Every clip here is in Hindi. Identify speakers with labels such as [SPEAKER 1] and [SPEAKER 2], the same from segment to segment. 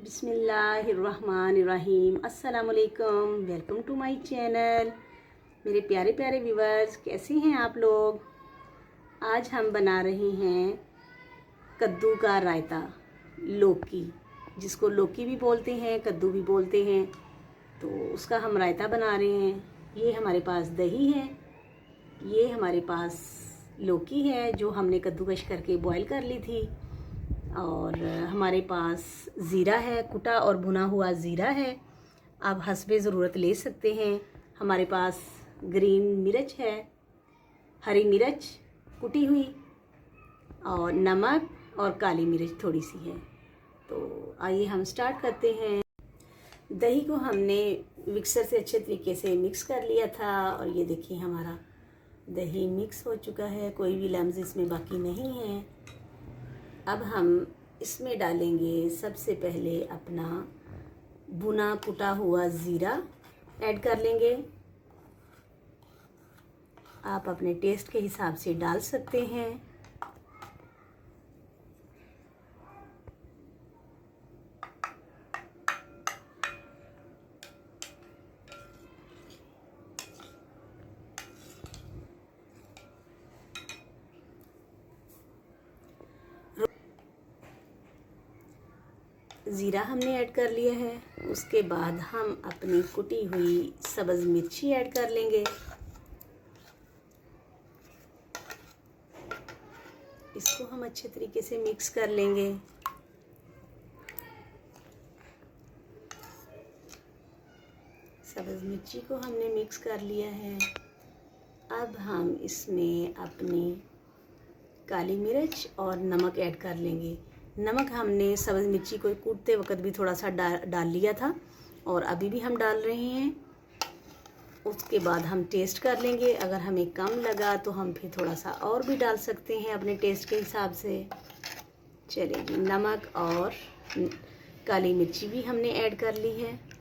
[SPEAKER 1] बिस्मिल्लाहिर्रहमानिर्रहीम। अस्सलाम वालेकुम, वेलकम टू माय चैनल। मेरे प्यारे प्यारे व्यूवर्स, कैसे हैं आप लोग। आज हम बना रहे हैं कद्दू का रायता, लौकी, जिसको लौकी भी बोलते हैं, कद्दू भी बोलते हैं, तो उसका हम रायता बना रहे हैं। ये हमारे पास दही है, ये हमारे पास लौकी है जो हमने कद्दूकश करके बॉईल कर ली थी, और हमारे पास ज़ीरा है, कुटा और भुना हुआ ज़ीरा है, आप हस्बे ज़रूरत ले सकते हैं। हमारे पास ग्रीन मिर्च है, हरी मिर्च कुटी हुई, और नमक और काली मिर्च थोड़ी सी है। तो आइए हम स्टार्ट करते हैं। दही को हमने मिक्सर से अच्छे तरीके से मिक्स कर लिया था, और ये देखिए हमारा दही मिक्स हो चुका है, कोई भी लम्स इसमें बाकी नहीं है। अब हम इसमें डालेंगे सबसे पहले अपना भुना कुटा हुआ ज़ीरा ऐड कर लेंगे। आप अपने टेस्ट के हिसाब से डाल सकते हैं। ज़ीरा हमने ऐड कर लिया है। उसके बाद हम अपनी कुटी हुई सब्ज़ मिर्ची ऐड कर लेंगे। इसको हम अच्छे तरीके से मिक्स कर लेंगे। सब्ज़ मिर्ची को हमने मिक्स कर लिया है। अब हम इसमें अपनी काली मिर्च और नमक ऐड कर लेंगे। नमक हमने सब्ज़ मिर्ची को कूटते वक्त भी थोड़ा सा डाल लिया था, और अभी भी हम डाल रहे हैं। उसके बाद हम टेस्ट कर लेंगे, अगर हमें कम लगा तो हम फिर थोड़ा सा और भी डाल सकते हैं अपने टेस्ट के हिसाब से। चलिए जी, नमक और काली मिर्ची भी हमने ऐड कर ली है।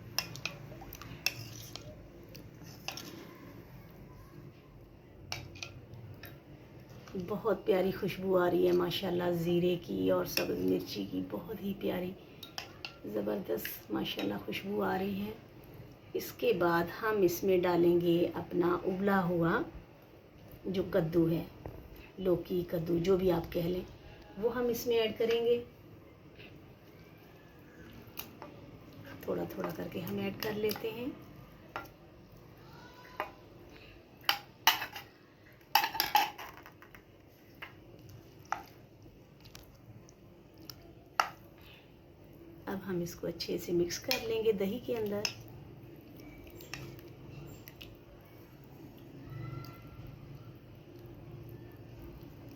[SPEAKER 1] बहुत प्यारी खुशबू आ रही है माशाल्लाह ज़ीरे की और सब्ज़ मिर्ची की, बहुत ही प्यारी ज़बरदस्त माशाल्लाह खुशबू आ रही है। इसके बाद हम इसमें डालेंगे अपना उबला हुआ जो कद्दू है, लौकी कद्दू जो भी आप कह लें, वो हम इसमें ऐड करेंगे। थोड़ा थोड़ा करके हम ऐड कर लेते हैं। अब हम इसको अच्छे से मिक्स कर लेंगे दही के अंदर।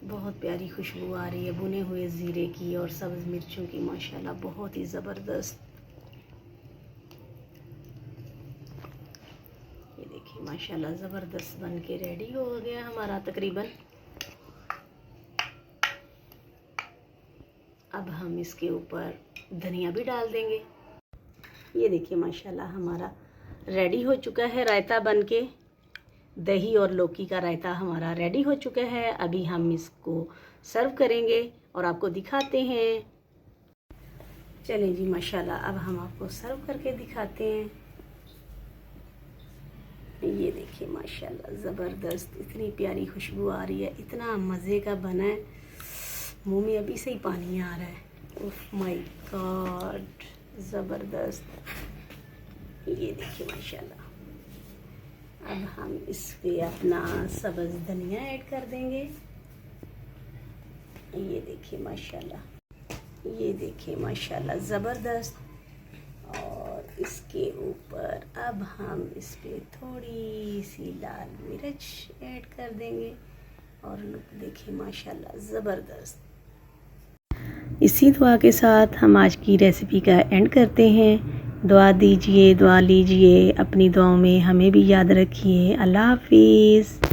[SPEAKER 1] बहुत प्यारी खुशबू आ रही है भुने हुए ज़ीरे की और सब्ज़ मिर्चों की, माशाल्लाह बहुत ही ज़बरदस्त। ये देखिए माशाल्लाह ज़बरदस्त बन के रेडी हो गया हमारा तकरीबन। अब हम इसके ऊपर धनिया भी डाल देंगे। ये देखिए माशाल्लाह हमारा रेडी हो चुका है रायता बनके। दही और लौकी का रायता हमारा रेडी हो चुका है। अभी हम इसको सर्व करेंगे और आपको दिखाते हैं। चलें जी माशाल्लाह, अब हम आपको सर्व करके दिखाते हैं। ये देखिए माशाल्लाह ज़बरदस्त, इतनी प्यारी खुशबू आ रही है, इतना मज़े का बना है, मुंह में अभी से ही पानी आ रहा है। ओह माय गॉड, ज़बरदस्त। ये देखिए माशाल्लाह। अब हम इस पे अपना सब्ज़ धनिया ऐड कर देंगे। ये देखिए माशाल्लाह, ये देखिए माशाल्लाह ज़बरदस्त। और इसके ऊपर अब हम इस पे थोड़ी सी लाल मिर्च ऐड कर देंगे, और लुक देखिए माशाल्लाह ज़बरदस्त। इसी दुआ के साथ हम आज की रेसिपी का एंड करते हैं। दुआ दीजिए, दुआ लीजिए, अपनी दुआओं में हमें भी याद रखिए। अल्लाह हाफिज़।